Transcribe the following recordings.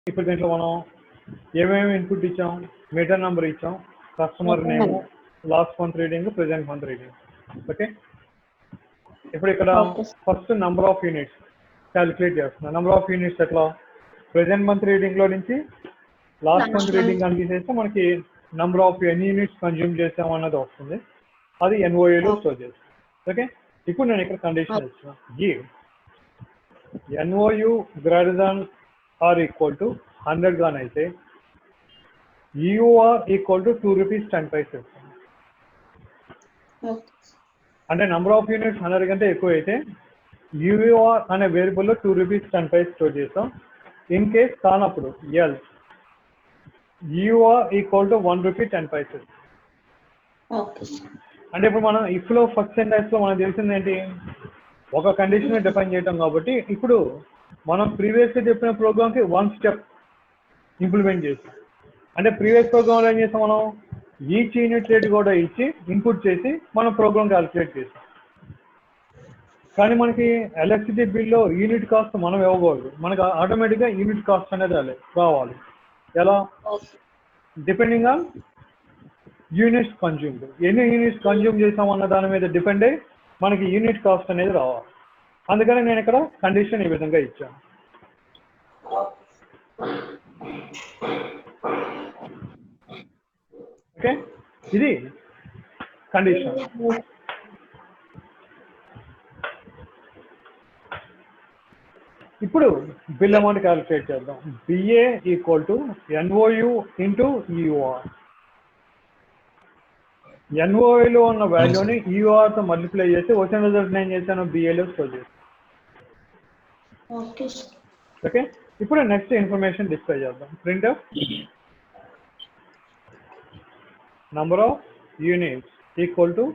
ఇప్పుడు దీంట్లో మనం ఏమేమి ఇన్పుట్ ఇచ్చాం, మీటర్ నెంబర్ ఇచ్చాం, customer name, last month reading, present month reading. Okay, ఇప్పుడు ఇక్కడ first number of units calculate చేస్తున్నాం. నంబర్ ఆఫ్ యూనిట్స్ ఎట్లా, ప్రెజెంట్ మంత్ రీడింగ్ లో నుంచి లాస్ట్ మంత్ రీడింగ్ అని తీసేస్తే మనకి నంబర్ ఆఫ్ ఎన్ని యూనిట్స్ కన్జ్యూమ్ చేసాం అన్నది వస్తుంది. అది ఎన్ఓఏలో స్టోర్ చేస్తాం. ఓకే, ఇప్పుడు నేను ఇక్కడ కండిషన్ ఇచ్చిన give NOU greater than or equal to 100 గానైతే UR equal to 2 rupees 10 paises. అంటే నంబర్ ఆఫ్ యూనిట్స్ 100 కంటే ఎక్కువ అయితే యూఆర్ అనే వేరియబుల్లో 2 రూపీస్ 10 పైసెస్ స్టోర్ చేస్తాం. ఇన్ కేస్ కానప్పుడు else UR equal to 1 rupee 10 paises. అంటే ఇప్పుడు మనం ఇఫ్ లో ఫస్ట్ సెంటెన్స్ లో మనకు తెలిసింది ఏంటి, ఒక కండిషన్ డిఫైన్ చేయటం. కాబట్టి ఇప్పుడు మనం ప్రీవియస్ గా చెప్పిన ప్రోగ్రామ్ కి 1 స్టెప్ ఇంప్లిమెంట్ చేస్తాం. అంటే ప్రీవియస్ ప్రోగ్రామ్ లో ఏం చేస్తాం, మనం ఈచ్ యూనిట్ రేట్ కూడా ఇచ్చి ఇన్పుట్ చేసి మనం ప్రోగ్రామ్ క్యాలిక్యులేట్ చేస్తాం. కానీ మనకి ఎలక్ట్రిసిటీ బిల్లో యూనిట్ కాస్ట్ మనం ఇవ్వకూడదు, మనకు ఆటోమేటిక్గా యూనిట్ కాస్ట్ అనేది రావాలి. ఎలా, డిపెండింగ్ ఆన్ యూనిట్స్ కన్జ్యూమ్డ్. ఎన్ని యూనిట్స్ కన్జ్యూమ్ చేసాం అన్న దాని మీద డిపెండ్ అయ్యి మనకి యూనిట్ కాస్ట్ అనేది రావాలి. అందుకని నేను ఇక్కడ కండిషన్ ఈ విధంగా ఇచ్చాను. ఓకే, ఇది కండిషన్. ఇప్పుడు బిల్ అమౌంట్ క్యాలిక్యులేట్ చేద్దాం. BA equal to NOU into EUR. ఎన్ఓఏలో ఉన్న వాల్యూని ఈయూఆర్తో మల్టిప్లై చేసి వచ్చిన రిజల్ట్ నేను చేశాను బిఏలో స్టోర్ చేస్తాను. ఓకే, ఇప్పుడు నెక్స్ట్ ఇన్ఫర్మేషన్ డిస్ప్లే చేద్దాం. Print number of units equal to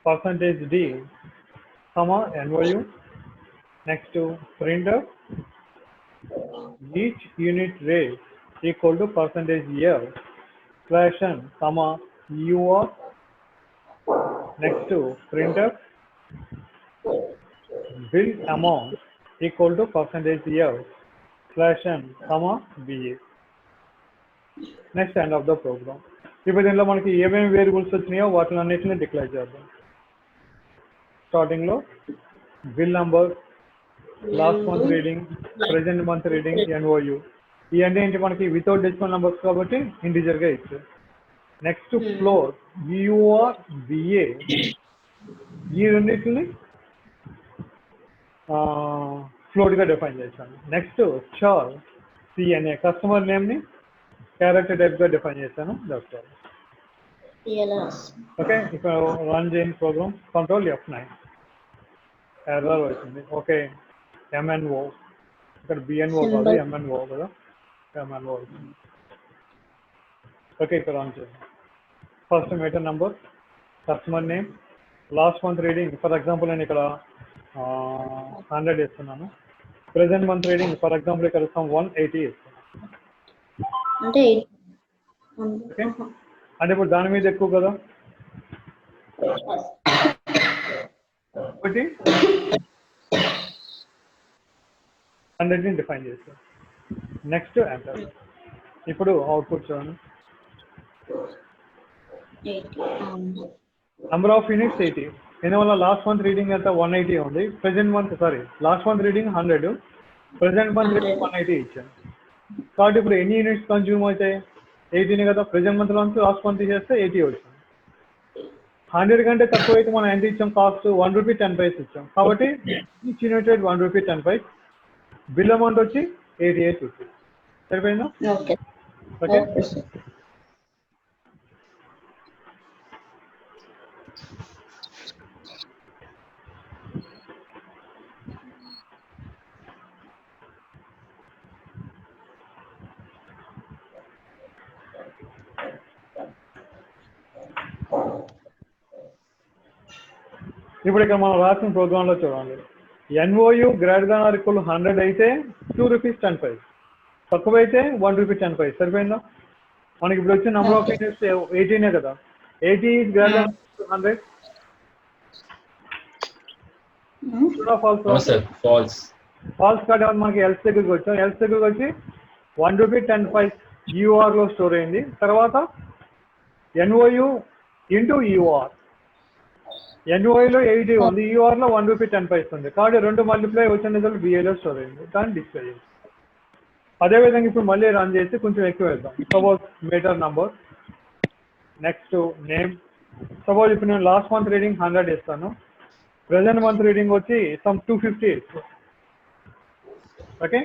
percentage d comma NOU. Next print each unit rate equal to percentage l slash n comma UR. Next to printer bill amount equal to percentage F slash n comma BA. Next end of the program. ఇప్పుడు దీనిలో మనకి ఏమేమి variables వచ్చినాయో వాటిని అన్నిటిని declare చేద్దాం. Starting లో bill number, last month reading, present month reading, NOU. ఇవన్నీ ఏంటి మనకి వితౌట్ డెసిమల్ నంబర్స్ కాబట్టి ఇంటిజర్ గా ఇచ్చారు. నెక్స్ట్ ఫ్లోర్ యూఆర్ బిఏ, ఈ రెండింటిని ఫ్లోట్ గా డిఫైన్ చేశాను. నెక్స్ట్ చార్ సిఎన్ఏ, కస్టమర్ నేమ్ ని క్యారెక్టర్ టైప్ గా డిఫైన్ చేశాను. ఓకే, ఇక్కడ రన్ చేయని ప్రోగ్రామ్ కంట్రోల్ F9, ఎర్రర్ వచ్చింది. ఓకే, ఎంఎన్ఓ, ఇక్కడ బిఎన్ఓ కాదు ఎంఎన్ఓ కదా, ఎంఎన్ఓ వచ్చింది. ఓకే, ఇక్కడ రన్ చేయండి. First metre number, customer name, last month reading. For example నేను ఇక్కడ 100 ఇస్తున్నాను. Present month reading for example ఇక్కడ 180 ఇస్తున్నాను. ఓకే, అంటే ఇప్పుడు దాని మీద ఎక్కువ కదా, ఒకటి 100ని డిఫైన్ చేస్తాను. Next enter. ఇప్పుడు అవుట్పుట్ చూడండి. Number of units 80. దీనివల్ల లాస్ట్ మంత్ రీడింగ్ ఎంత 180 ఉంది. Last month reading 100, present month reading 180 ఇచ్చాను. కాబట్టి ఇప్పుడు ఎన్ని యూనిట్స్ కన్జ్యూమ్ అవుతాయి, 80 కదా. ప్రెజెంట్ మంత్ నుంచి లాస్ట్ మంత్ చేస్తే 80 వచ్చింది. 100 కంటే తక్కువ అయితే మనం ఎంత ఇచ్చాం, కాస్ట్ 1 రూపీ 10 పైస్ ఇచ్చాం. కాబట్టి each unit rate 1 rupee 10 paise. Bill amount వచ్చి 88 రూపీస్. సరిపోయిందా? ఓకే, ఇప్పుడు ఇక్కడ మనం రాసిన ప్రోగ్రామ్ లో చూడండి. ఎన్ఓయు గ్రేటర్ దాన్ ఆర్ ఈక్వల్ 100 అయితే 2 రూపీస్ 10 పైస్, తక్కువ అయితే 1 రూపీ 10 పైస్. సరిపోయిందా? మనకి ఇప్పుడు వచ్చిన నంబర్ ఆఫ్ యూనిట్స్ 18 కదా. 80 is greater than 100. false falls కాబట్టి మనకి ఎల్స్ దగ్గరికి వచ్చాం. ఎల్స్ దగ్గరికి వచ్చి రూ. 1.10 యూఆర్లో స్టోర్ అయింది. తర్వాత ఎన్ఓయు ఇంటూ యూఆర్, ఎన్ఓఐలో 80 ఉంది, యూఆర్లో రూ. 1.10 ఉంది. కాబట్టి 2 మల్టిప్లై వచ్చిన రిజల్ట్ బిఏలో స్టోర్ అయింది, దాన్ని డిస్ప్లే చేసి అదేవిధంగా ఇప్పుడు మళ్ళీ రన్ చేసి కొంచెం ఎక్కువ వేద్దాం. Suppose metre number, next name. Suppose ఇప్పుడు నేను లాస్ట్ మంత్ రీడింగ్ 100 ఇస్తాను, ప్రెసెంట్ మంత్ రీడింగ్ వచ్చి సమ్ 250 ఇస్తాను. ఓకే,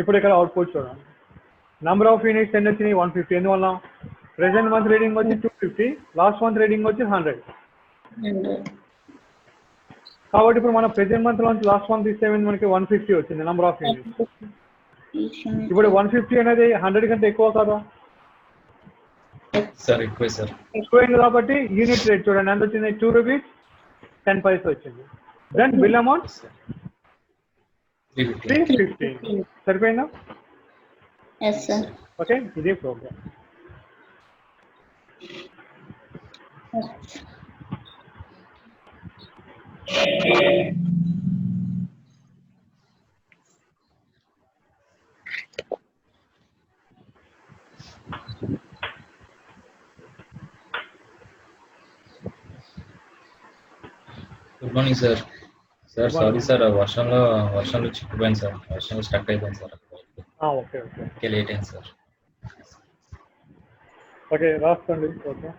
ఇప్పుడు ఇక్కడ అవుట్పుట్ చూడండి. నంబర్ ఆఫ్ యూనిట్స్ ఎన్ని వచ్చినాయి? 150. ఎందువల్ల? ప్రెసెంట్ మంత్ రీడింగ్ వచ్చి 250, లాస్ట్ మంత్ రీడింగ్ వచ్చి 100. కాబట్టి ఇప్పుడు మన ప్రెసెంట్ మంత్ నుంచి లాస్ట్ మంత్ ఇస్తే మనకి 150 వచ్చింది నంబర్ ఆఫ్ యూనిట్స్. ఇప్పుడు 150 అనేది 100 కంటే ఎక్కువ కదా సార్? ఎక్కువ సార్, ఎక్కువైంది. కాబట్టి యూనిట్ రేట్ చూడండి ఎంత వచ్చింది? ₹2.10 వచ్చింది. Then bill amount 315. సరిపోయిందా? ఓకే, ఇదే program. Good morning sir. Sir sorry sir, వర్షంలో చిక్కుపోయింది సార్, వర్షంలో స్టక్ అయిపోయింది sir. Okay okay okay, late అయింది సార్. ఓకే, రాసుకోండి. ఓకే,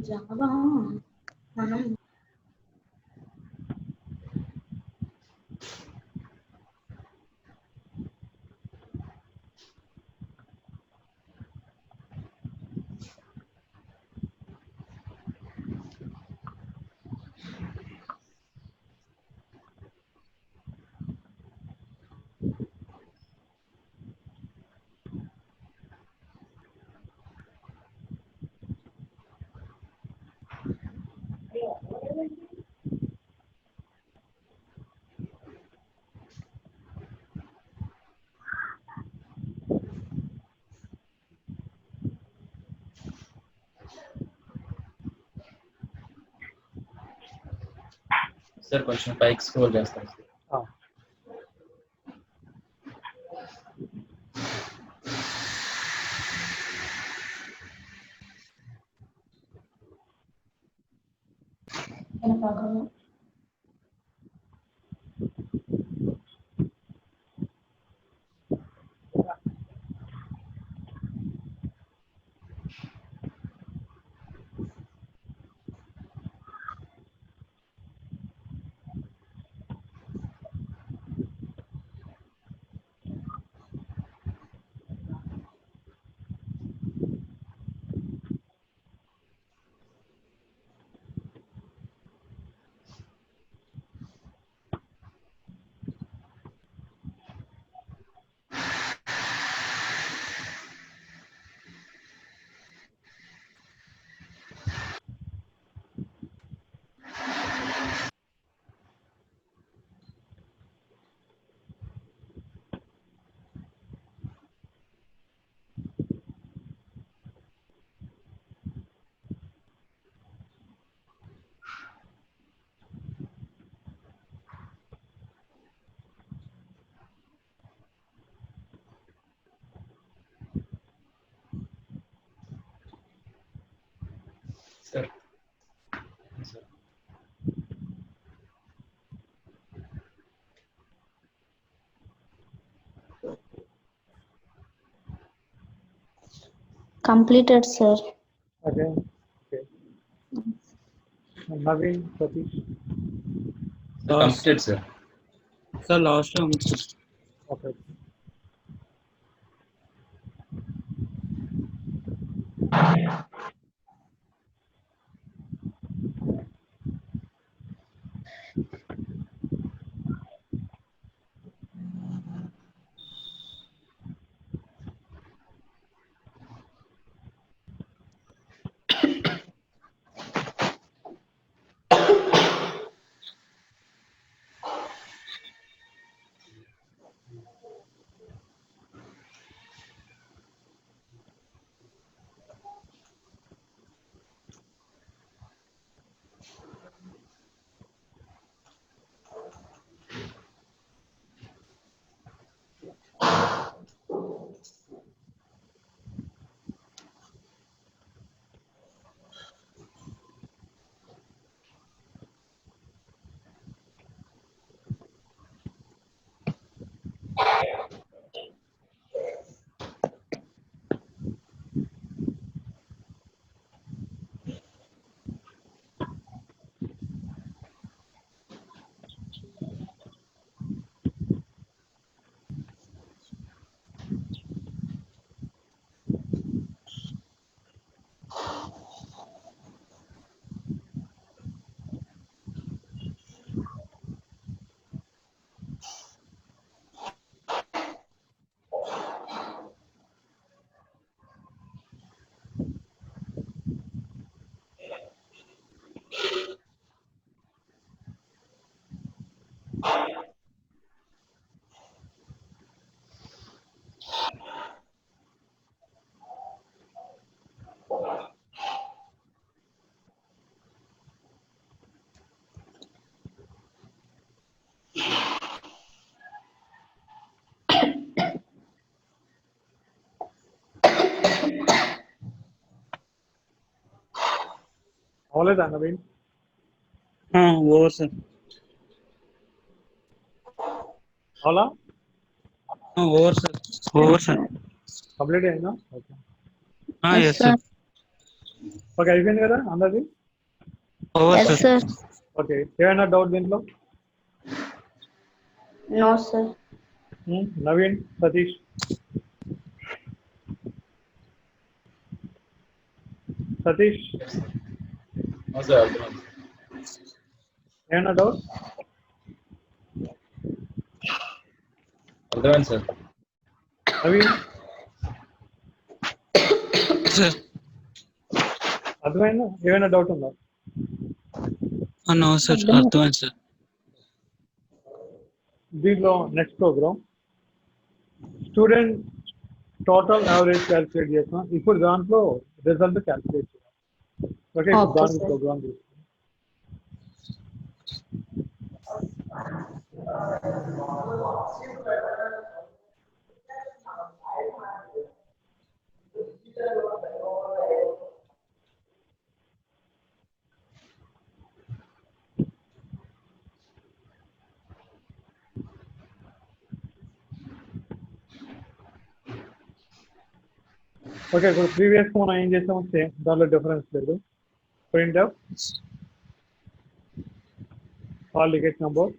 జావా మనం సార్ కొంచెం పైకి స్క్రోల్ చేస్తాను సార్. భాగము sir sir completed sir. Okay. Naveen, Satish. Completed sir. Sir last లో ఉంది సార్. Okay. అవలేదా నవీన్? Over sir. అవలా? Over sir. Over sir. Complete అయిందా? ఓకే. Yes sir. ఓకే, అయిపోయింది కదా అందరిది? Over Yes, sir. sir. Okay, ఏమైనా డౌట్ దీంట్లో? No, sir. Naveen, Satish, Satish sir అర్థమైంది. ఏమైనా డౌట్? అర్థమైంది సార్. నవీన్ సార్. అర్థమైందా? ఏమైనా డౌట్ ఉందా? నో సార్, అర్థమైంది సార్. దీంట్లో next program student total average calculate చేస్తాం. ఇప్పుడు దాంట్లో రిజల్ట్ క్యాల్కులేట్ చేయాలి. ఓకే, ఇప్పుడు Okay, దానికి sir. ప్రోగ్రామ్ చేస్తాం. ఓకే, ఇప్పుడు ప్రీవియస్ మనం ఏం చేసామో సేమ్, దాంట్లో డిఫరెన్స్ లేదు. Print of all ticket number,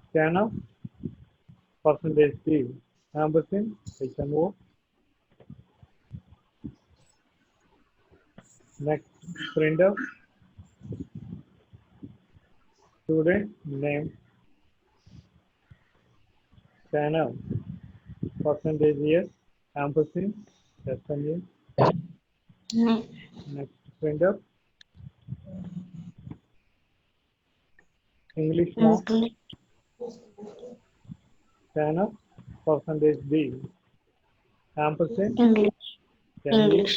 scan of percentage కి ampersand HMO. Next, print up student name, scan up percentage year, ampersand SNA. Next, print up English mark, scan up percentage B, ampersand English. English.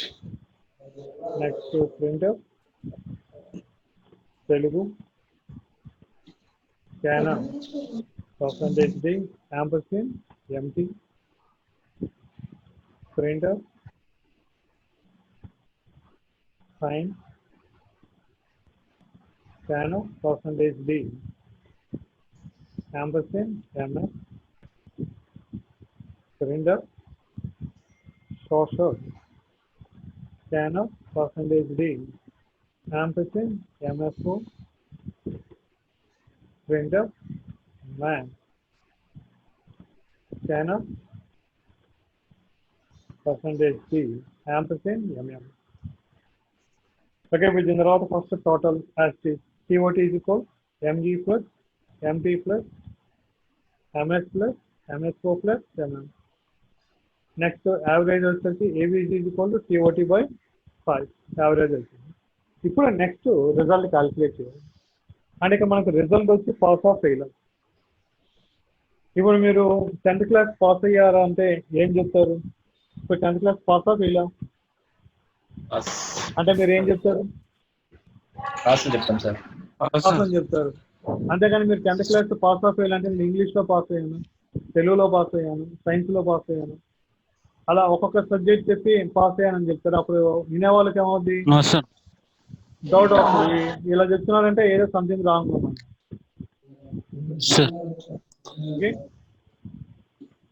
Next, print up Telugu, scan up percentage D, ampersand empty. Print up sign, scan up percentage D, ampersand MS. Print up social, scan up percentage D, ampersand MSO. Print up man, scan up percentage D, ampersand MM. Okay, which in the row first total as is COT is equal MG plus MP plus MS plus MSO plus MM. Next, average వచ్చేసి AVG is equal to COT by 5 average వచ్చింది. ఇప్పుడు next result calculate చేయాలి. అంటే ఇక మనకు result వచ్చి pass of fail. ఇప్పుడు మీరు 10th క్లాస్ పాస్ అయ్యారా అంటే ఏం చెప్తారు? ఇప్పుడు 10th class pass of fail అంటే మీరు ఏం చెప్తారు? పాస్ అని చెప్తాం సార్. పాస్ అని చెప్తారు. అంతేగాని మీరు 10th class pass of fail అంటే నేను ఇంగ్లీష్లో పాస్ అయ్యాను, తెలుగులో పాస్ అయ్యాను, సైన్స్లో పాస్ అయ్యాను, అలా ఒక్కొక్క సబ్జెక్ట్ చెప్పి పాస్ అయ్యానని చెప్తారు. అప్పుడు వినే వాళ్ళకి ఏమవుద్ది? డౌట్ అవుతుంది. ఇలా చెప్తున్నారంటే ఏదో సంథింగ్ రాంగ్ ఉంది. ఓకే,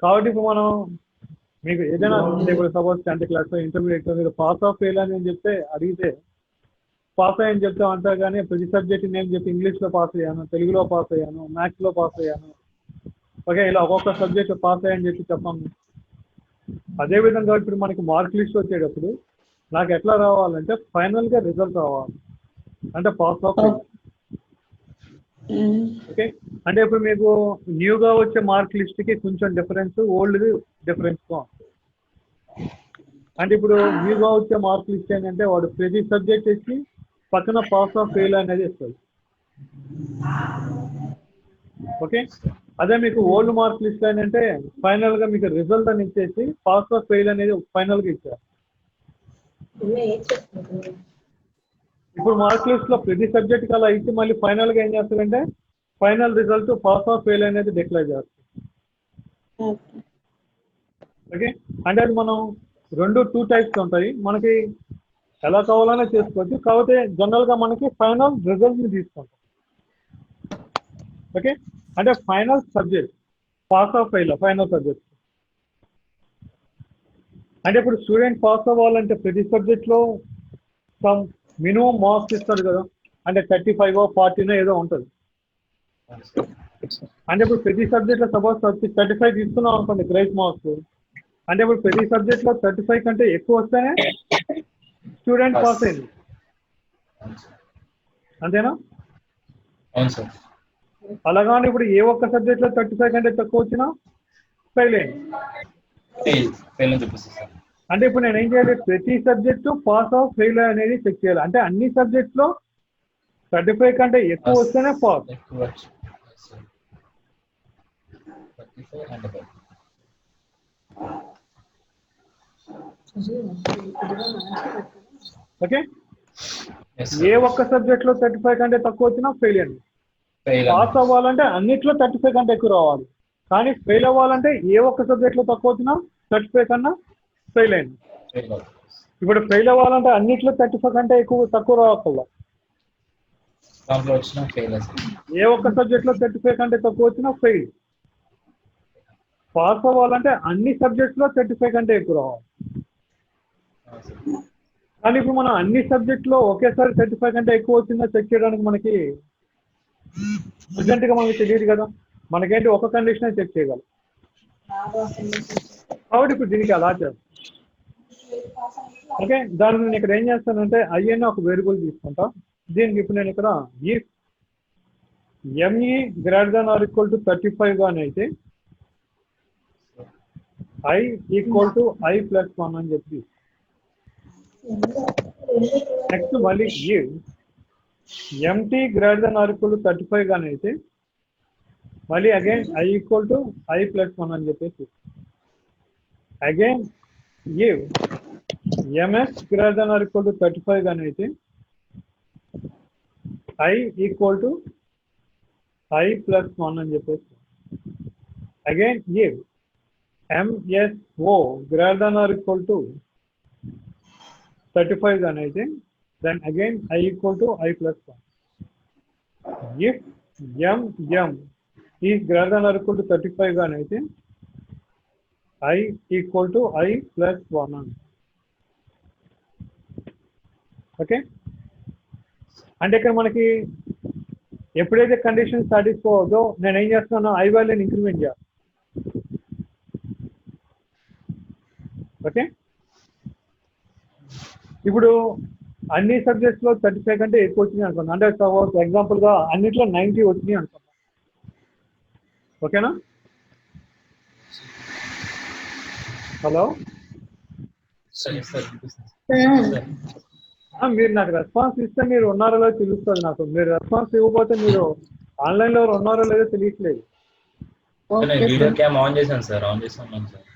కాబట్టి ఇప్పుడు మనం మీకు ఏదైనా ఇప్పుడు సపోజ్ 10th క్లాస్ ఇంటర్మీడియట్ మీరు పాస్ ఆఫ్ ఫెయిల్ అని చెప్తే అడిగితే పాస్ అయ్యని చెప్తాం అంటారు. కానీ ప్రతి సబ్జెక్ట్ నేను చెప్పి ఇంగ్లీష్లో పాస్ అయ్యాను, తెలుగులో పాస్ అయ్యాను, మ్యాథ్స్లో పాస్ అయ్యాను, ఓకే ఇలా ఒక్కొక్క సబ్జెక్ట్ పాస్ అయ్యని చెప్పి చెప్పాము. అదేవిధంగా ఇప్పుడు మనకి మార్క్ లిస్ట్ వచ్చేటప్పుడు నాకు ఎట్లా రావాలంటే ఫైనల్గా రిజల్ట్ రావాలి, అంటే పాస్ ఆఫ్ ఫెయిల్. ఓకే, అంటే ఇప్పుడు మీకు న్యూగా వచ్చే మార్క్ లిస్ట్కి కొంచెం డిఫరెన్స్, ఓల్డ్ డిఫరెన్స్. అంటే ఇప్పుడు న్యూగా వచ్చే మార్క్ లిస్ట్ ఏంటంటే వాడు ప్రతి సబ్జెక్ట్ ఇచ్చి పక్కన పాస్ ఆఫ్ ఫెయిల్ అనేది ఇస్తుంది. ఓకే, అదే మీకు ఓల్డ్ మార్క్ లిస్ట్ ఏంటంటే ఫైనల్గా మీకు రిజల్ట్ అని ఇచ్చేసి పాస్ ఆఫ్ ఫెయిల్ అనేది ఫైనల్గా ఇచ్చారు. ఇప్పుడు మార్క్ లిస్ట్ లో ప్రతి సబ్జెక్ట్ అలా ఇచ్చి మళ్ళీ ఫైనల్ గా ఏం చేస్తారంటే final result pass of fail అనేది డిక్లేర్ చేస్తారు. ఓకే, అంటే అది మనం 2 టైప్స్ ఉంటాయి. మనకి ఎలా కావాలనే చేసుకోవచ్చు. కాకపోతే జనరల్ గా మనకి ఫైనల్ రిజల్ట్ ని తీసుకుంటాం. ఓకే, అంటే final subject pass of fail final subject. అంటే ఇప్పుడు స్టూడెంట్ పాస్ అవ్వాలంటే ప్రతి సబ్జెక్ట్ లో సమ్ మినిమం మార్క్స్ ఇస్తాడు కదా, అంటే 35 40 ఏదో ఉంటుంది. అంటే ఇప్పుడు ప్రతి సబ్జెక్ట్ లో సపోజ్ 35 తీసుకున్నాం అనుకోండి గ్రేస్ మార్క్స్, అంటే ఇప్పుడు ప్రతి సబ్జెక్ట్ లో 35 కంటే ఎక్కువ వస్తేనే స్టూడెంట్ పాస్ అయింది, అంతేనా? అవును సార్. అలాగాని ఇప్పుడు ఏ ఒక్క సబ్జెక్ట్ లో 35 కంటే తక్కువ వచ్చినా ఫెయిల్ అయింది. ఫెయిల్ అని చూపిస్తుంది సార్. అంటే ఇప్పుడు నేను ఏం చేయాలి, ప్రతి సబ్జెక్టు పాస్ ఆఫ్ ఫెయిల్ అనేది చెక్ చేయాలి. అంటే అన్ని సబ్జెక్ట్స్ లో 35 కంటే ఎక్కువ వస్తేనే పాస్. ఎక్కువ 35 and above. Okay, Yes, sir. ఏ ఒక్క సబ్జెక్ట్ లో 35 కంటే తక్కువ వచ్చినా ఫెయిల్ అయింది. Fail పాస్ అవ్వాలంటే అన్నిట్లో 35 కంటే ఎక్కువ రావాలి, కానీ ఫెయిల్ అవ్వాలంటే ఏ ఒక్క సబ్జెక్ట్ లో తక్కువ వచ్చినా 35 కన్నా ఫెయిల్ అయింది. Fail అవుతుంది. ఇప్పుడు ఫెయిల్ అవ్వాలంటే అన్నిట్లో 35 కంటే తక్కువ రావాలి. దాంట్లో వచ్చిన ఫెయిల్ సార్. ఏ ఒక్క సబ్జెక్ట్ లో 35 కంటే తక్కువ వచ్చినా ఫెయిల్. పాస్ అవ్వాలంటే అన్ని సబ్జెక్ట్స్ లో 35 కంటే ఎక్కువ రావాలి. కానీ ఇప్పుడు మనం అన్ని సబ్జెక్ట్ లో ఒకేసారి 35 కంటే ఎక్కువ వచ్చిందో చెక్ చేయడానికి మనకి అర్జెంట్ గా మనకి తెలియదు కదా, మనకేంటి ఒక కండిషన్ చెక్ చేయగలం. కాబట్టి ఇప్పుడు దీనికి అలా చేస్తాం. ఓకే, దానికి నేను ఇక్కడ ఏం చేస్తానంటే ఐ అని ఒక వేరియబుల్ తీసుకుంటా. దీనికి ఇప్పుడు నేను ఇక్కడ if ME greater than or equal to 35 గాని అయితే I equal to I plus 1 అని చెప్పి, నెక్స్ట్ మళ్ళీ if MT greater than or equal to 35 గాని అయితే మళ్ళీ again I equal to I plus 1 అని చెప్పేసి, again if MS greater than or equal to 35 గాని అయితే I equal to I plus 1 అని చెప్పేసి, again if MSO greater than or equal to 35 గాని అయితే then again I equal to I plus 1. If MM is greater than or equal to 35 గాని అయితే I equal to I plus 1. Okay, అంటే ఇక్కడ మనకి ఎప్పుడైతే కండిషన్ సాటిస్ఫై అవుతుందో నేను ఏం చేస్తున్నాను, ఐ వాల్యూని ఇంక్రిమెంట్ చేయాలి. ఓకే, ఇప్పుడు అన్ని సబ్జెక్ట్స్ లో 35 కంటే ఎక్కువ వచ్చినాయి అనుకున్నాను, అంటే సపోజ్ ఎగ్జాంపుల్ గా అన్నిట్లో 90 వచ్చినాయి అనుకున్నాను. ఓకేనా? హలో సరే సార్. మీరు నాకు రెస్పాన్స్ ఇస్తే మీరు ఉన్నారో లేదో తెలుస్తుంది నాకు. మీరు రెస్పాన్స్ ఇవ్వకపోతే మీరు ఆన్లైన్ లో ఉన్నారో లేదో తెలియట్లేదు. వీడియో క్యామ్ ఆన్ చేశాను సార్, ఆన్ చేసాను సార్.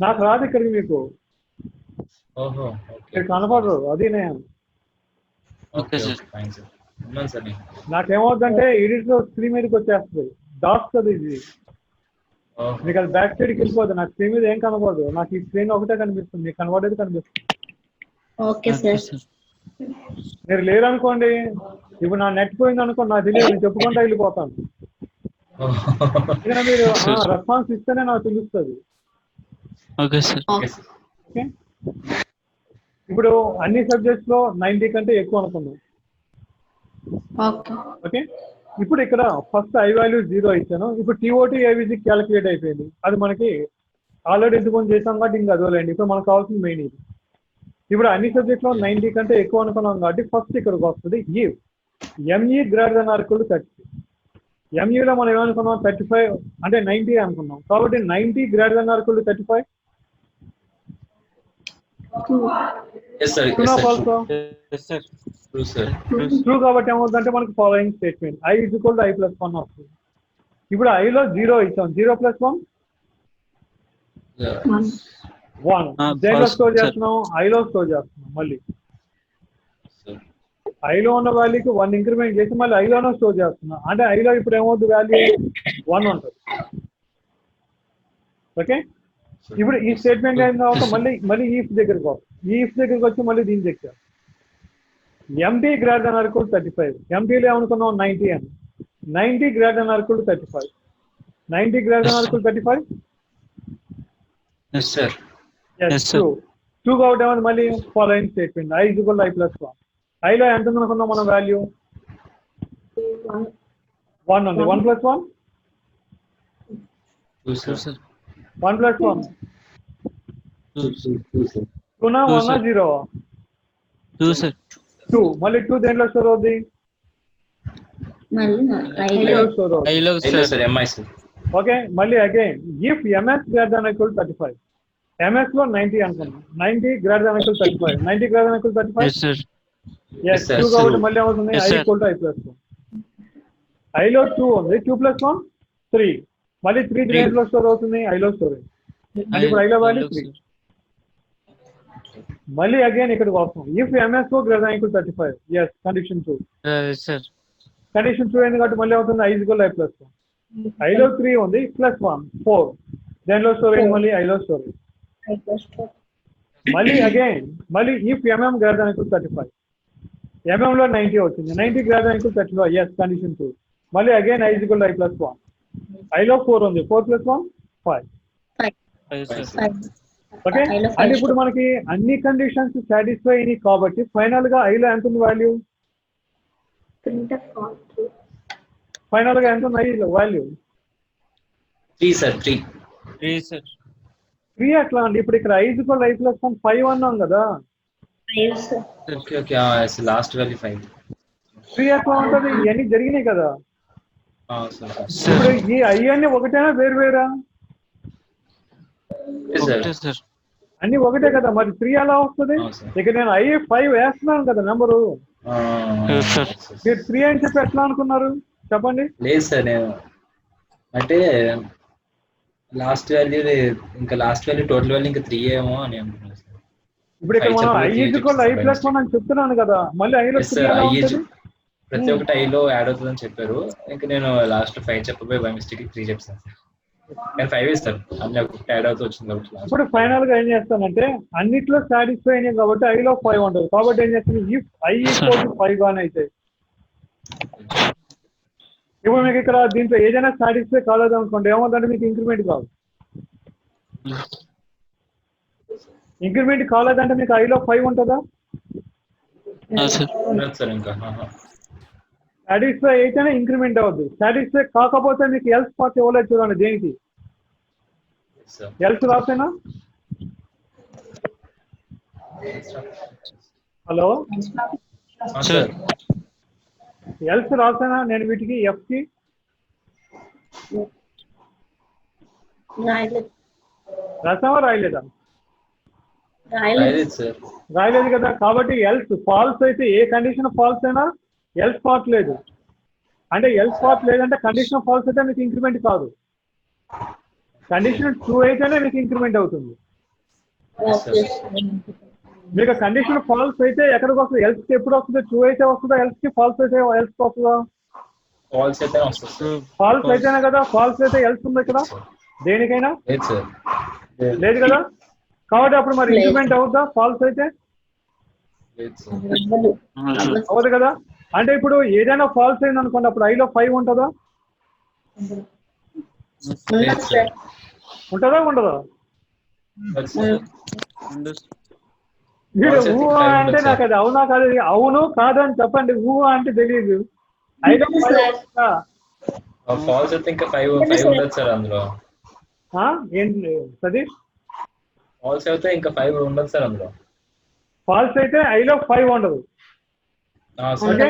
నాకు రాదు ఇక్కడికి, మీకు ఓహో మీరు కనపడరు. అది నేను ఓకే సార్. Fine sir. ఉన్నాను సార్ నేను. నాకేమవుతుందంటే ఎడిట్ లో స్క్రీన్ మీదకి వచ్చేస్తుంది, దాస్తుంది ఇది. మీకు అది బ్యాక్ సైడ్కి వెళ్ళిపోదు, నాకు స్క్రీన్ మీద ఏం కనపడదు. నాకు ఈ స్క్రీన్ ఒకటే కనిపిస్తుంది, మీకు కనపడేది కనిపిస్తుంది. Okay sir. మీరు లేరనుకోండి, ఇప్పుడు నా నెట్ పోయింది అనుకోండి, నాకు తెలియదు, నేను చెప్పుకుంటా వెళ్ళిపోతాను. ఏదైనా మీరు రెస్పాన్స్ ఇస్తేనే నాకు తెలుస్తుంది. Okay sir. ఓకే, ఇప్పుడు అన్ని సబ్జెక్ట్స్ లో 90 కంటే ఎక్కువ అనుకున్నాం. ఓకే, ఇప్పుడు ఇక్కడ ఫస్ట్ ఐ వాల్యూ 0 ఇచ్చాను. ఇప్పుడు TOT AVG క్యాలిక్యులేట్ అయిపోయింది, అది మనకి ఆల్రెడీ ఇంతకుముందు చేసాం కాబట్టి ఇంకా అదోలేండి. ఇప్పుడు మనకు కావాల్సింది మెయిన్ ఇది. ఇప్పుడు అన్ని సబ్జెక్ట్ లో 90 కంటే ఎక్కువ అనుకున్నాం కాబట్టి ఫస్ట్ ఇక్కడికి వస్తుంది if ME greater than or equal to 30. MUలో మనం ఏమనుకున్నాం, 35 అంటే 90 అనుకున్నాం కాబట్టి 90 greater than or equal to 35. True కాబట్టి ఏమవుతుందంటే మనకి following statement I is equal to I plus 1 వస్తుంది. ఇప్పుడు ఐలో 0 ఇచ్చాం, 0 plus 1 1. దేనిలో స్టోర్ చేస్తున్నాం, ఐలో స్టోర్ చేస్తున్నాం. మళ్ళీ ఐలో ఉన్న వాల్యూకి 1 ఇంక్రిమెంట్ చేసి మళ్ళీ ఐలోనే స్టోర్ చేస్తున్నాం. అంటే ఐలో ఇప్పుడు ఏమవుతుంది, వాల్యూ 1 ఉంటుంది. ఓకే, ఇప్పుడు ఈ స్టేట్మెంట్ అయిన తర్వాత మళ్ళీ ఈఫ్ దగ్గరికి వస్తాం. ఈఫ్ దగ్గరికి వచ్చి మళ్ళీ దీన్ని చెక్ చేస్తాం. MT greater than or equal to 35. MTలో ఏమనుకున్నాం 90 అని. 90 greater than or equal to 35. 90 greater than or equal to 35. Yes sir. Yes, true. 2 కాబట్టి ఏమైంది మళ్ళీ ఫాలోయింగ్ స్టేట్మెంట్ i = i + 1. ఐలో ఎంత ఉంది అనుకున్నాం మనం వాల్యూ 1 ఉంది. 1 + 1 2 2 sir. sir. 1 + 1 2 sir. 2 నా 1 నా 0 2 sir. 2 మళ్ళీ 2 దేంట్లో స్టోర్ అవుద్ది మళ్ళీ ఐలో స్టోర్ అవుద్ది. I love Hello sir. sir, MI sir. Okay మళ్ళీ again if ms greater than or equal to 35 ms లో 90 అనుకున్నాం 90 greater than or equal to 35 90 greater than or equal to 35 Yes sir. yes Yes, sir. 2 కాబట్టి మళ్ళీ ఏమవుతుంది Yes, i sir. = i + 1 ఐలో 2 ఉంది 2 + 1 3 మళ్ళీ 3 దేంట్లో store అవుతుంది ఐలో స్టోర్ అంటే ఇప్పుడు ఐలో వాల్యూ 3 sir. మళ్ళీ అగైన్ ఇక్కడికి వస్తాం if ms greater than or equal to 35 yes condition 2 Yes sir. Condition 2 అయింది కాబట్టి మళ్ళీ అవుతుంది i = i + 1 ఐలో 3 ఉంది +1 4 దేంట్లో స్టోర్ అయింది మళ్ళీ ఐలో స్టోర్ మళ్ళీ అగైన్ మళ్ళీ if mm greater than or equal to 35 mm లో 90 వచ్చింది 90 greater than or equal to 35 yes condition 2 మళ్ళీ అగైన్ i = i + 1 ఐలో 4 ఉంది 4 + 1 5 Yes sir. ఓకే అంటే ఇప్పుడు మనకి అన్ని కండిషన్స్ సాటిస్ఫై అయినాయి కాబట్టి ఫైనల్ గా ఐలో ఎంత ఉంది వాల్యూ ఫైనల్ గా ఎంత ఉంది ఐలో వాల్యూ 3 sir, 3. 3 sir. 3 అట్లా అండి ఇప్పుడు ఇక్కడ i = i + 1 5 అన్నాం కదా Okay, yes, last value 5. 3 ఎట్లా ఉంటది ఇవన్నీ జరిగినాయి కదా Sir. ఇప్పుడు ఈ i అన్ని ఒకటేనా వేరు వేరా Yes sir. Okay sir. అన్ని ఒకటే కదా మరి 3 ఎలా వస్తుంది sir. ఇక నేను i 5 వేస్తున్నాను కదా నెంబరు Yes, sir. మీరు 3 అని చెప్పి ఎట్లా అనుకున్నారు చెప్పండి లేదు సార్ నేను అంటే లాస్ట్ వాల్యూ ఇంకా లాస్ట్ వాల్యూ టోటల్ వాల్యూ ఇంకా 3 ఏమో అని అనుకున్నాను సార్. ఇప్పుడు ఇక్కడ మనం i = i + 1 అని చెప్తున్నాను కదా మళ్ళీ ఐలో Yes 3 sir, ఎలా I ఉంటుంది ప్రతి ఒక్కటి ఐలో యాడ్ అవుతుందని చెప్పారు. ఇంకా నేను లాస్ట్ 5 చెప్పబోయి బై మిస్టేక్ 3 చెప్పాను సార్. కానీ 5 ఇస్తారు అన్ని ఒక్కొక్కటి యాడ్ అవుతూ వచ్చింది కాబట్టి last. ఇప్పుడు ఫైనల్ గా ఏం చేస్తానంటే అన్నిట్లో సాటిస్ఫై అయినాయి కాబట్టి ఐలో 5 ఉంటుంది కాబట్టి ఏం చేస్తాను ఇఫ్ i = 5 గానే అయితే ఇప్పుడు మీకు ఇక్కడ దీంట్లో ఏదైనా సాటిస్ఫై కాలేదు అనుకోండి ఏమవుతుందంటే మీకు ఇంక్రిమెంట్ కాదు ఇంక్రిమెంట్ కాలేదంటే మీకు ఐలో 5 ఉంటుందా No sir. ఉండదు సార్ ఇంకా సాటిస్ఫై అయితేనే ఇంక్రిమెంట్ అవుద్ది సాటిస్ఫై కాకపోతే మీకు ఎల్స్ పార్ట్ ఇవ్వలేదు చూడండి దేనికి సార్ ఎల్స్ రాసేనా హలో సార్ ఎల్స్ రాసేనా నేను వీటికి ఎఫ్ కి రాసావా రాయలేదా రాయలేదు సార్. రాయలేదు కదా కాబట్టి ఎల్స్ ఫాల్స్ అయితే ఏ కండిషన్ ఫాల్స్ అయినా ఎల్స్ పార్ట్ లేదు అంటే ఎల్స్ పార్ట్ లేదంటే కండిషన్ ఫాల్స్ అయితే మీకు ఇంక్రిమెంట్ కాదు కండిషన్ 2 అయితేనే మీకు ఇంక్రిమెంట్ అవుతుంది మీకు కండిషన్ ఫాల్స్ అయితే ఎక్కడికి వస్తుంది ఎల్స్ కి ఎప్పుడు వస్తుంది 2 అయితే వస్తుందా ఎల్స్ కి ఫాల్స్ అయితే ఎల్స్ కి వస్తుందా ఫాల్స్ అయితే వస్తుంది సార్. ఫాల్స్ అయితేనే కదా ఫాల్స్ అయితే ఎల్స్ ఉంది ఇక్కడ దేనికైనా లేదు సార్. లేదు కదా కాబట్టి అప్పుడు మరి ఇంక్రిమెంట్ అవుతుందా ఫాల్స్ అయితే లేదు సార్. No sir. అవ్వదు కదా అంటే ఇప్పుడు ఏదైనా ఫాల్స్ అయింది అనుకోండి అప్పుడు ఐలో 5 ఉంటుందా లేదు సార్. ఉంటుందా ఉండదా లేదు సార్. మీరు False అయితే ఊహ 5 అంటే ఉండదు నాకు అది అవునా కాదు అవును కాదు అని చెప్పండి ఊహ అంటే తెలియదు ఐలో 5 ఉంటుందా? ఫాల్స్ అయితే ఇంకా 5 ఉండదు సార్ అందులో. ఏంటి సతీష్ ఫాల్స్ అయితే ఇంకా 5 ఉండదు సార్ అందులో. ఫాల్స్ అయితే ఐలో 5 ఉండదు సార్. ఓకే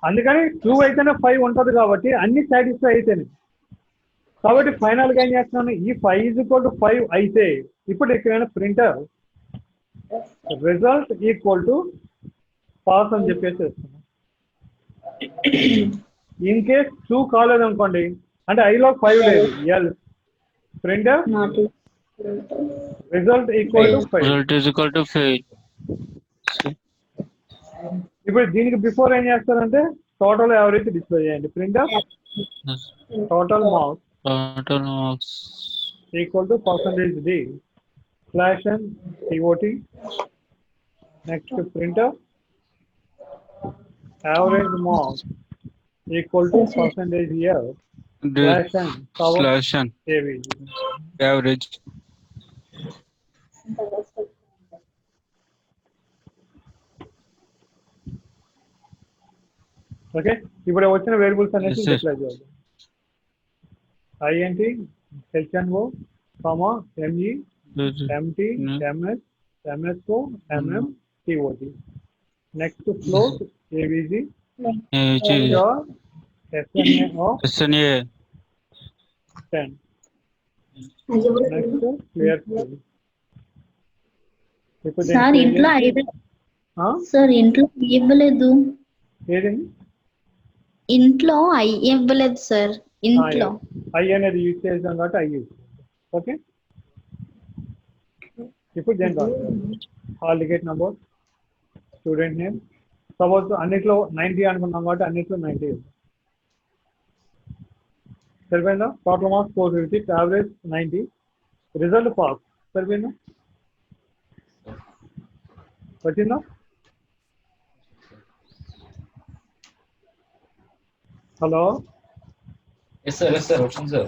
అందుకని 2 అయితేనే 5 ఉంటది కాబట్టి అన్ని సాటిస్ఫై అయితేనే కాబట్టి ఫైనల్ గా ఏం చేస్తున్నాను ఈ 5 = 5 అయితే ఇప్పుడు ఇక్కడ ప్రింటర్ రిజల్ట్ = పాస్ అని చెప్పేసి వేస్తున్నాను ఇన్ కేస్ 2 కాలేదు అనుకోండి అంటే ఐలో 5 లేదు L printer result = 5 Result is equal to fail. ఇప్పుడు దీనికి బిఫోర్ ఏం చేస్తారంటే టోటల్ యావరేజ్ డిస్ప్లే చేయండి printer Yes. Total marks Total marks. =% d slash n tot next printer average marks =% here slash n cover Slash n. av Average. Okay, ఇప్పుడు వచ్చిన variables అనేసి Yes, sir. Declare చేయాలి. INT HNO comma ME MT MS MSO MM TOT. Next float AVG your SNA of SNA 10. Next clear. ఇప్పుడు sir ఇంట్లో ఐదు sir ఇంట్లో ఇవ్వలేదు, ఏదండి ఇంట్లో ఇవ్వలేదు సార్, ఇంట్లో ఐ అనేది యూజ్ చేసాం కాబట్టి ఐ యూజ్. ఓకే, ఇప్పుడు దేని hall ticket number, student name. Suppose అన్నిట్లో 90 అనుకున్నాం కాబట్టి అన్నిట్లో 90. సరిపోయిందా? Total marks 450, average 90, result pass. సరిపోయిందా? వచ్చిందా? హలో, ఎస్ సార్ వచ్చింది సార్.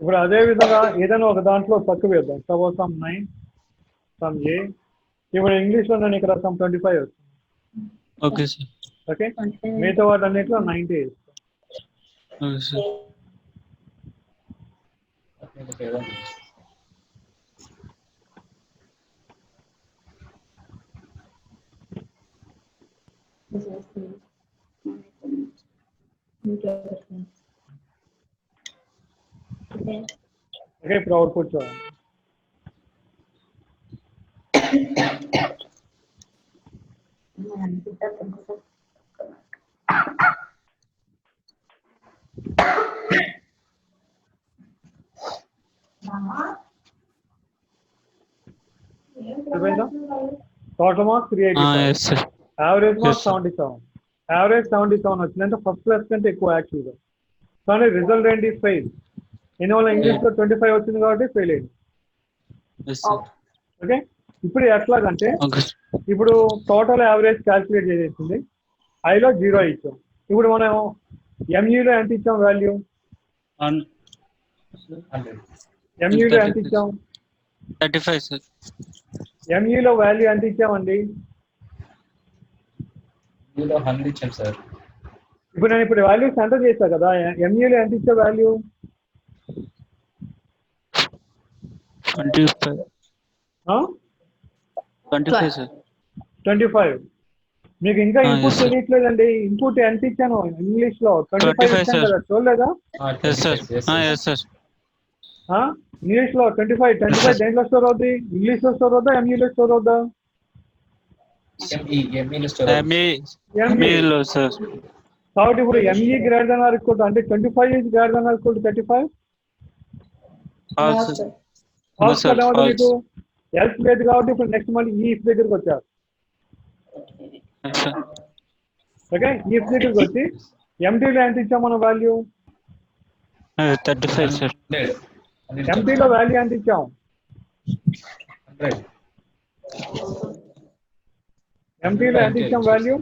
ఇప్పుడు అదే విధంగా ఏదైనా ఒక దాంట్లో తక్కువ వేద్దాం. సపోజ్ సమ్ 9 సమ్ ఏ. ఇప్పుడు ఇంగ్లీష్లో నేను ఇక్కడ సమ్ 25 వస్తుంది. Okay sir. ఓకే, మిగతా వాటి అన్నిట్లో 90 వేస్తాం. Okay sir. ఓకే, ఇప్పుడు అవుట్పుట్ చూడండి. Total marks 385, yes sir. Average marks Yes, sir. 77. Average 77 వచ్చిందంటే ఫస్ట్ క్లాస్ కంటే ఎక్కువ యాక్చువల్గా. కానీ రిజల్ట్ ఏంటి? ఫెయిల్. ఇందువల్ల ఇంగ్లీష్లో 25 వచ్చింది కాబట్టి ఫెయిల్ అయింది. Yes sir. ఓకే, ఇప్పుడు ఎట్లాగంటే ఓకే సార్. ఇప్పుడు టోటల్ యావరేజ్ క్యాల్కులేట్ చేసేసింది, ఐలో 0 ఇచ్చాం. ఇప్పుడు మనం ఎంఈలో ఎంత ఇచ్చాం వాల్యూ? ఎంఈలో ఎంత ఇచ్చాం? 35 సార్. ఎంఈలో వాల్యూ ఎంత ఇచ్చామండి? 100 ఇచ్చాం సార్. ఇప్పుడు నేను ఇప్పుడు వాల్యూస్ ఎంటర్ చేశా కదా, ఎంఈలో ఎంత ఇచ్చా వాల్యూ? 25 సార్. 25. మీకు ఇంకా yes, ఇన్పుట్ sir. తెలియట్లేదండి. ఇన్పుట్ ఎంత ఇచ్చాను ఇంగ్లీష్ లో? 25 ఇచ్చాను కదా, చూడలేదా? Yes sir. Yes sir. English లో 25 దేంట్లో స్టోర్ అవుద్ది? ఇంగ్లీష్ లో స్టోర్ అవుద్దా, ఎంఈలో స్టోర్ అవుద్దా? ఎంఈలో సార్. కాబట్టి ఇప్పుడు ME greater than or equal to, అంటే 25 is greater than or equal to 35. False sir. False sir, కదా మీకు false. ఎల్స్ లేదు కాబట్టి ఇప్పుడు నెక్స్ట్ మళ్ళీ ఈ ఇఫ్ దగ్గరికి వచ్చారు. Yes sir. ఓకే, ఈ ఇఫ్ దగ్గరికి వచ్చి ఎంటీలో ఎంత ఇచ్చాం మనం వాల్యూ? 35 సార్. ఎంటీలో వాల్యూ ఎంత ఇచ్చాం? 100. ఎంటీలో ఎంత ఇచ్చాం వాల్యూ?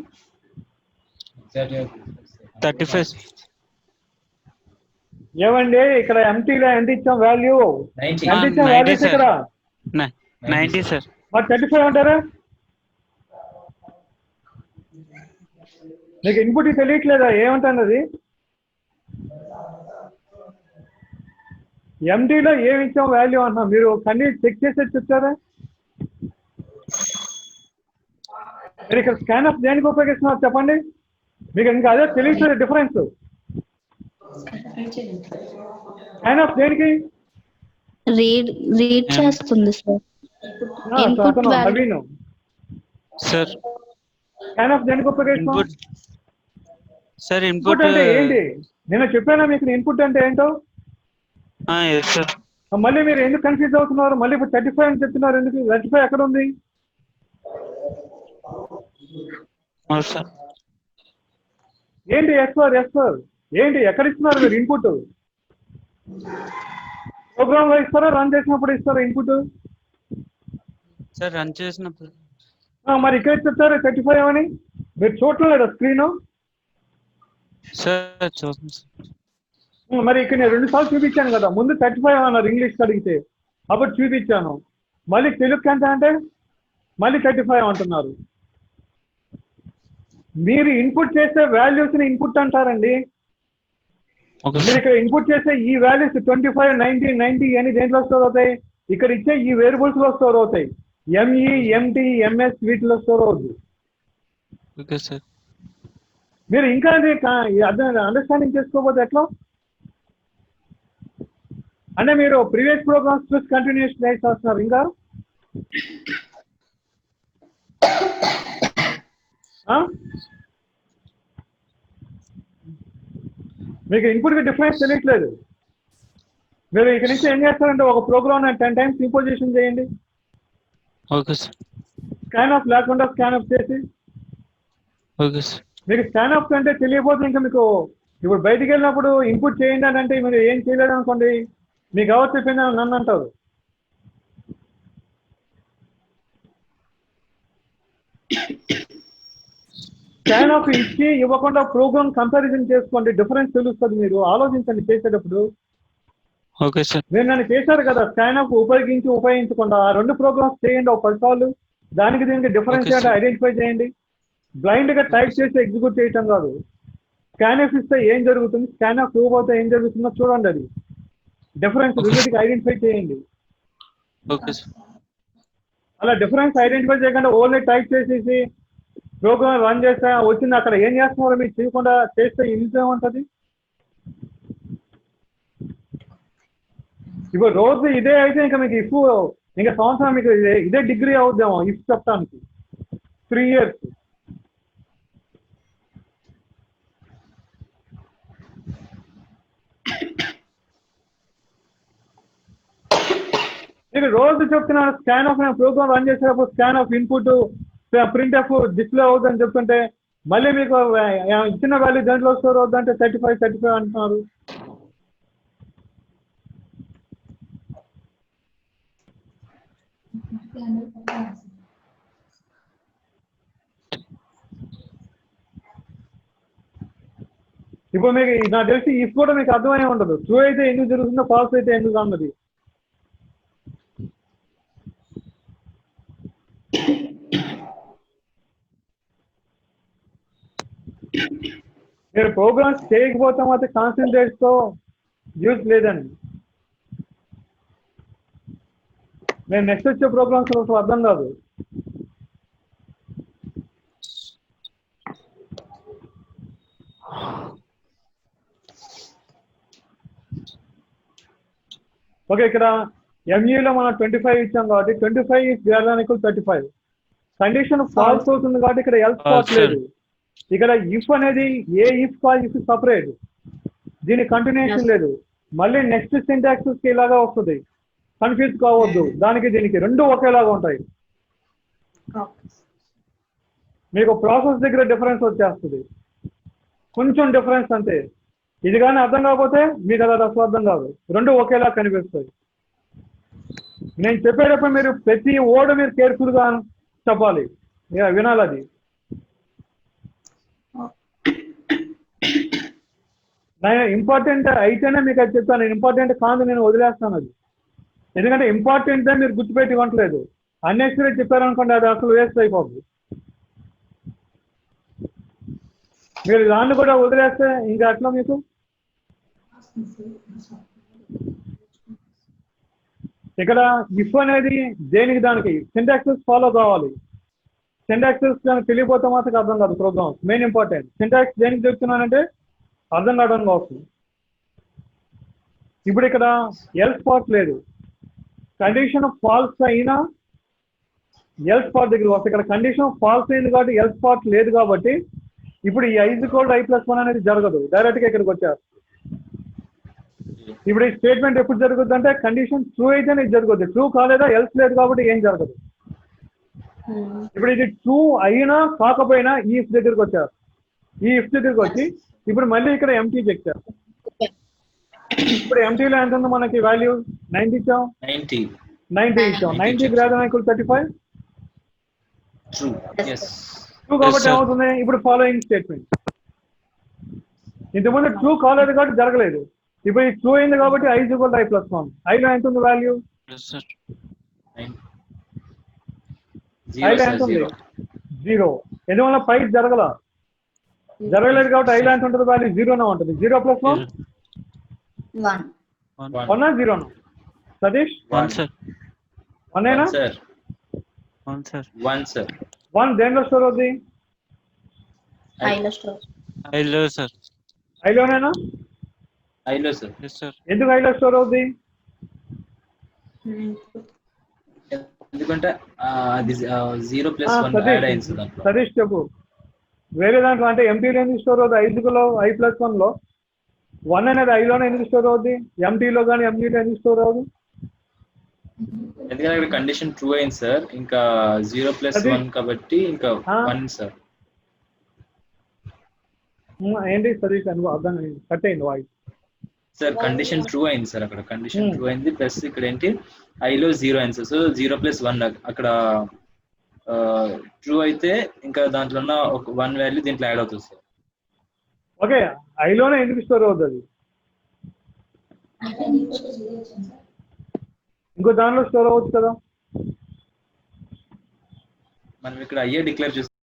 35. ఏమండి ఇక్కడ ఎంటీలో ఎంత ఇచ్చాం వాల్యూ? 90. ఎంత ఇచ్చాం 90 వాల్యూస్ సార్. ఇక్కడ? 90 సార్. మరి 35 అంటారా? మీకు ఇన్పుట్ తెలియట్లేదా ఏమంటున్నది? ఎంటీలో ఏమి ఇచ్చాం వాల్యూ అంటున్నాం. మీరు కన్నీ చెక్ చేసేది చెప్తారా? మీరు ఇక్కడ స్కాన్ ఆఫ్ దేనికి ఉపయోగిస్తున్నారు చెప్పండి? మీకు ఇంకా అదే తెలియట్లేదు డిఫరెన్స్. స్కాన్ ఆఫ్ దేనికి? రీడ్ చేస్తుంది sir. Input value Naveen, sir. Scan of దేనికి ఉపయోగిస్తాం? Input sir. ఇన్పుట్ ఇన్పుట్ అంటే ఏంటి? నేను చెప్పానా మీకు ఇన్పుట్ అంటే ఏంటో? Yes sir. మళ్ళీ మీరు ఎందుకు కన్ఫ్యూజ్ అవుతున్నారు? మళ్ళీ ఇప్పుడు 35 అని చెప్తున్నారు ఎందుకు? 35 ఎక్కడ ఉంది? సార్. ఏంటి ఎస్ ఏంటి ఎక్కడ ఇస్తున్నారు మీరు ఇన్పుట్? ప్రోగ్రామ్ లో ఇస్తారా, రన్ చేసినప్పుడు ఇస్తారా ఇన్పుట్? సార్ రన్ చేసినప్పుడు. మరి ఇక్కడ చెప్తారు 35 అని. మీరు చూడలేదా స్క్రీన్? సార్ చూస్తాం సార్. మరి ఇక్కడ నేను 2 సార్లు చూపించాను కదా. ముందు 35 అన్నారు ఇంగ్లీష్ అడిగితే, అప్పుడు చూపించాను. మళ్ళీ తెలుగు ఎంత అంటే మళ్ళీ 35 అంటున్నారు. మీరు ఇన్పుట్ చేసే వాల్యూస్ ని ఇన్పుట్ అంటారండి. ఓకే మీరు సార్. ఇక్కడ ఇన్పుట్ చేసే ఈ వాల్యూస్ 25, 90, 90 అని దేంట్లో స్టోర్ అవుతాయి? ఇక్కడ ఇచ్చే ఈ వేరియబుల్స్ లో స్టోర్ అవుతాయి. ఎంఈ, ఎంటి, ఎంఎస్ వీటిలో స్టోర్ అవుతుంది. Okay sir. మీరు ఇంకా అండర్స్టాండింగ్ చేసుకోకపోతే ఎట్లా? అంటే మీరు ప్రీవియస్ ప్రోగ్రామ్స్ చూసి కంటిన్యూషన్ చేస్తున్నారు ఇంకా? మీకు ఇన్పుట్ కి డిఫరెన్స్ తెలియట్లేదు. మీరు ఇక్కడ నుంచి ఏం చేస్తారంటే ఒక ప్రోగ్రామ్ 10 టైమ్స్ ఇంపోజిషన్ చేయండి. Okay sir. స్కాన్ ఆఫ్ లేకుండా స్కాన్ ఆఫ్ చేసి, ఓకే సార్. మీకు స్కాన్ ఆఫ్ అంటే తెలియకపోతే ఇంకా మీకు ఇప్పుడు బయటికి వెళ్ళినప్పుడు ఇన్పుట్ చేయండి అని అంటే మీరు ఏం చేయలేరు అనుకోండి, మీకు ఎవరు చెప్పింది అని నన్ను అంటారు. స్కాన్ ఆఫ్ ఇచ్చి ఇవ్వకుండా ప్రోగ్రామ్ కంపారిజన్ చేసుకోండి, డిఫరెన్స్ తెలుస్తుంది. మీరు ఆలోచించండి చేసేటప్పుడు. Okay sir. మీరు నన్ను చేశారు కదా, స్కాన్ ఆఫ్ ఉపయోగించకుండా ఆ 2 ప్రోగ్రామ్స్ చేయండి ఒక 10 సార్లు. దానికి దీనికి డిఫరెన్స్ Okay, sir. ఐడెంటిఫై చేయండి. బ్లైండ్ గా టైప్ చేసి ఎగ్జిక్యూట్ చేయటం కాదు. స్కాన్ ఆఫ్ ఇస్తే ఏం జరుగుతుంది, స్కాన్ ఆఫ్ ఇవ్వకపోతే ఏం జరుగుతుందో చూడండి. అది డిఫరెన్స్ Okay. రెండింటికి ఐడెంటిఫై చేయండి. Okay sir. అలా డిఫరెన్స్ ఐడెంటిఫై చేయకుండా ఓన్లీ టైప్ చేసేసి ప్రోగ్రామ్ రన్ చేస్తే వచ్చింది, అక్కడ ఏం చేస్తున్నారో మీకు చేయకుండా చేస్తే యూజ్ ఏముంటుంది? ఇప్పుడు రోజు ఇదే అయితే ఇంకా మీకు ఇఫ్ ఇంకా సంవత్సరం మీకు ఇదే డిగ్రీ అవుద్దామో ఇఫ్ చెప్తానికి 3 years. నేను రోజు చెప్తున్నాను స్కాన్ ఆఫ్ ప్రోగ్రామ్ రన్ చేసేటప్పుడు scan of input print of display అవుతుందని చెప్తుంటే మళ్ళీ మీకు ఇచ్చిన వాల్యూ దేంట్లో స్టోర్ అవుతుందంటే 35 అంటున్నారు. ఇప్పుడు మీకు నాకు తెలిసి ఇఫ్ కూడా మీకు అర్థమై ఉండదు. ట్రూ అయితే ఎందుకు జరుగుతుందో, ఫాల్స్ అయితే ఎందుకు అన్నది. మీరు ప్రోగ్రామ్స్ చేయకపోతే మాత్రం కాన్సన్ట్రేట్ తో యూజ్ లేదండి. నేను నెక్స్ట్ వచ్చే ప్రోగ్రామ్స్ అర్థం కాదు. ఓకే, ఇక్కడ ఎంఈలో మనం 25 ఇచ్చాం కాబట్టి 25 is greater than equal 35. Condition false అవుతుంది కాబట్టి ఇక్కడ ఎల్స్ పార్ట్ లేదు. ఇక్కడ ఇఫ్ అనేది ఏ ఇఫ్ కాల్ ఇఫ్ సపరేట్, దీని కంటిన్యూషన్ లేదు. మళ్ళీ నెక్స్ట్ సింటాక్సెస్ కి ఇలాగా వస్తుంది, కన్ఫ్యూజ్ కావద్దు. దానికి దీనికి 2 ఒకేలాగా ఉంటాయి. మీకు ప్రాసెస్ దగ్గర డిఫరెన్స్ వచ్చేస్తుంది, కొంచెం డిఫరెన్స్ అంతే. ఇది కానీ అర్థం కాకపోతే మీకు అలా అసలు అర్థం కాదు. 2 ఒకేలా కనిపిస్తాయి. నేను చెప్పేటప్పుడు మీరు ప్రతి వర్డ్ మీరు కేర్ఫుల్ గా చెప్పాలి, వినాలి. అది నేను ఇంపార్టెంట్ అయితేనే మీకు అది చెప్తాను, నేను ఇంపార్టెంట్ కాదు నేను వదిలేస్తాను అది. ఎందుకంటే ఇంపార్టెంట్ మీరు గుర్తుపెట్టి ఇవ్వట్లేదు. అన్నెసరీ చెప్పారనుకోండి, అది అసలు వేస్ట్ అయిపోద్ది. మీరు దాన్ని కూడా వదిలేస్తే ఇంకా అట్లా మీకు ఇక్కడ ఇఫ్ అనేది దేనికి దానికి సింటాక్సెస్ ఫాలో కావాలి. సింటాక్సెస్ తెలియపోతే మాత్రం అర్థం కాదు. Programmes main important. సింటాక్స్ దేనికి చెప్తున్నానంటే అర్థం కావడం కోసం. ఇప్పుడు ఇక్కడ ఎల్స్ పార్ట్ లేదు, కండిషన్ ఫాల్స్ అయినా ఎల్స్ పార్ట్ దగ్గర వస్తే ఇక్కడ కండిషన్ ఫాల్స్ అయింది కాబట్టి ఎల్స్ పార్ట్ లేదు కాబట్టి ఇప్పుడు ఈ i=i+1 అనేది జరగదు, డైరెక్ట్ గా ఇక్కడికి వచ్చారు. ఇప్పుడు ఈ స్టేట్మెంట్ ఎప్పుడు జరుగుద్ది అంటే కండిషన్ ట్రూ అయితేనే ఇది జరుగుద్ది, ట్రూ కాలేదా ఎల్స్ లేదు కాబట్టి ఏం జరగదు. ఇప్పుడు ఇది ట్రూ అయినా కాకపోయినా ఈ ఇఫ్ దగ్గరికి వచ్చారు. ఈ ఇఫ్ దగ్గరికి వచ్చి ఇప్పుడు మళ్ళీ ఇక్కడ ఎంటీ చెక్కారు. ఇప్పుడు ఎంటీలో ఎంత ఉంది మనకి వాల్యూ? 90 ఇచ్చాం, 90 ఇచ్చాం. 90 greater than equal 35 ట్రూ కాబట్టి ఏమవుతుంది? ఇప్పుడు ఫాలోయింగ్ స్టేట్మెంట్. ఇంతకుముందు ట్రూ కాలేదు కాబట్టి జరగలేదు. ఇప్పుడు ఇది ట్రూ అయింది కాబట్టి i=i+1. ఐలో ఎంత ఉంది వాల్యూ? ఐలో ఎంత ఉంది? 0. ఎందువల్ల 5 జరగల. జరగలేదు కాబట్టి ఐలో ఎంత ఉంటుంది వాల్యూ జీరోనే ఉంటుంది. 0 ప్లస్ 1 1. 1 జీరోనా? సతీష్ 1 సార్. 1ఏనా? Sir 1 sir. 1 సార్. 1 దేనిలో స్టోర్ అవుద్ది? ఐలో స్టోర్. ఐలో సార్. ఐలోనేనా? ఐలో సార్. Yes sir. ఎందుకు ఐలో స్టోర్ అవుద్ది? ఎందుకంటే అది 0 ప్లస్ 1 యాడ్ అయింది సార్ దాంట్లో. సతీష్ చెప్పు. వేరే దాంట్లో అంటే ఎంటీలో ఎందుకు స్టోర్ అవుతుంది? 5లో I+1లో 1 అనేది ఐలోనే ఎందుకు స్టోర్ అవుద్ది? ఎంటీలో కానీ ఎంటీలో ఎందుకు స్టోర్ అవుతుంది? ఎందుకంటే అక్కడ కండిషన్ ట్రూ అయింది సార్. ఇంకా 0 ప్లస్ 1 కాబట్టి ఇంకా 1 సార్. ఏంటి సతీష్ అనుభవం అర్థం కట్ అయింది వాయిస్. సార్ కండిషన్ ట్రూ అయింది సార్. అక్కడ కండిషన్ ట్రూ అయింది ప్లస్ ఇక్కడ ఏంటి ఐలో 0 అయింది సార్. సో 0 ప్లస్ 1 అక్కడ ట్రూ అయితే ఇంకా దాంట్లో ఉన్న ఒక 1 వాల్యూ దీంట్లో యాడ్ అవుతుంది సార్. ఓకే, ఐలోనే ఎందుకు స్టోర్ అవుతుంది? ఇంకో దానిలో స్టోర్ అవ్వచ్చు కదా. మనం ఇక్కడ అయ్యే డిక్లేర్ చేస్తాం.